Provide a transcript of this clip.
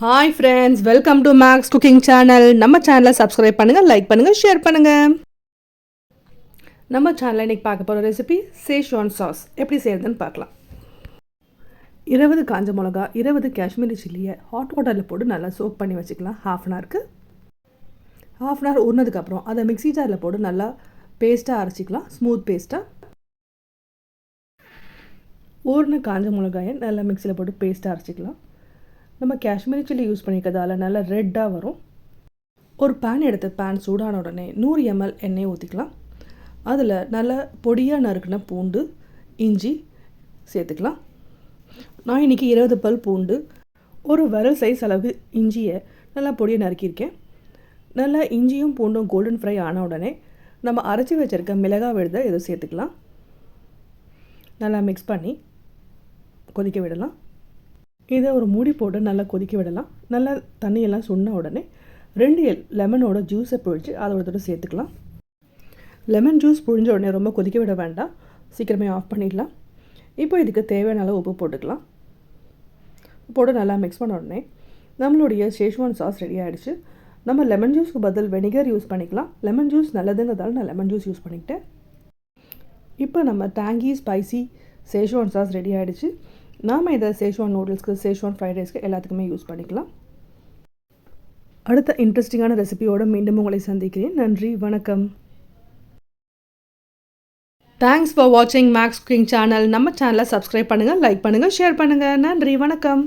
Hi friends, welcome to Max cooking channel. நம்ம சேனலை subscribe பண்ணுங்கள், லைக் பண்ணுங்கள், ஷேர் பண்ணுங்கள். நம்ம சேனலில் இன்றைக்கி பார்க்க போகிற ரெசிபி சேஷ்வான் சாஸ் எப்படி செய்யறதுன்னு பார்க்கலாம். 20 காஞ்ச மிளகா, 20 காஷ்மீரி சில்லியை ஹாட் வாட்டரில் போட்டு நல்லா சோக் பண்ணி வச்சுக்கலாம். ஹாஃப் அன் ஹவர் ஊறினதுக்கப்புறம் அதை மிக்ஸி ஜாரில் போட்டு நல்லா பேஸ்ட்டாக அரைச்சிக்கலாம், ஸ்மூத் பேஸ்ட்டாக. ஊறின காஞ்ச மிளகாயை நல்லா மிக்சியில் போட்டு பேஸ்ட்டாக அரைச்சிக்கலாம். நம்ம காஷ்மீரி சில்லி யூஸ் பண்ணிக்கிறதால நல்லா ரெட்டாக வரும். ஒரு பேன் எடுத்து பேன் சூடான உடனே 100 ml எண்ணெய் ஊற்றிக்கலாம். அதில் நல்லா பொடியாக நறுக்கின பூண்டு, இஞ்சி சேர்த்துக்கலாம். நான் இன்றைக்கி 20 பல் பூண்டு, ஒரு விரல் சைஸ் அளவு இஞ்சியை நல்லா பொடியாக நறுக்கியிருக்கேன். நல்லா இஞ்சியும் பூண்டும் கோல்டன் ஃப்ரை ஆன உடனே நம்ம அரைச்சி வச்சுருக்க மிளகாய் விழுதை இதை சேர்த்துக்கலாம். நல்லா மிக்ஸ் பண்ணி கொதிக்க விடலாம். இதை ஒரு மூடி போட்டு நல்லா கொதிக்க விடலாம். நல்லா தண்ணியெல்லாம் சொன்ன உடனே 2 லெமனோட ஜூஸை பிழிச்சு அதோட சேர்த்துக்கலாம். லெமன் ஜூஸ் புழிஞ்ச உடனே ரொம்ப கொதிக்க விட வேண்டாம், சீக்கிரமே ஆஃப் பண்ணிடலாம். இப்போ இதுக்கு தேவையான அளவு உப்பு போட்டுக்கலாம். போட்டு நல்லா மிக்ஸ் பண்ண உடனே நம்மளுடைய ஷேஷ்வான் சாஸ் ரெடி ஆகிடுச்சு. நம்ம லெமன் ஜூஸ்க்கு பதில் வெனிகர் யூஸ் பண்ணிக்கலாம். லெமன் ஜூஸ் நல்லதுங்கிறதால நான் லெமன் ஜூஸ் யூஸ் பண்ணிக்கிட்டேன். இப்போ நம்ம டேங்கி ஸ்பைசி ஷேஷ்வான் சாஸ் ரெடி ஆகிடுச்சு. நாம் இதை ஷேஷ்வான் நூடுல்ஸ்க்கு, ஷேஷ்வான் ஃப்ரைட் ரைஸ்க்கு எல்லாத்துக்குமே யூஸ் பண்ணிக்கலாம். அடுத்த இன்ட்ரெஸ்டிங்கான ரெசிபியோடு மீண்டும் உங்களை சந்திக்கிறேன். நன்றி, வணக்கம். தேங்க்ஸ் ஃபார் வாட்சிங் மேக்ஸ் குக்கிங் சேனல். நம்ம சேனலை சப்ஸ்கிரைப் பண்ணுங்கள், லைக் பண்ணுங்கள், ஷேர் பண்ணுங்கள். நன்றி, வணக்கம்.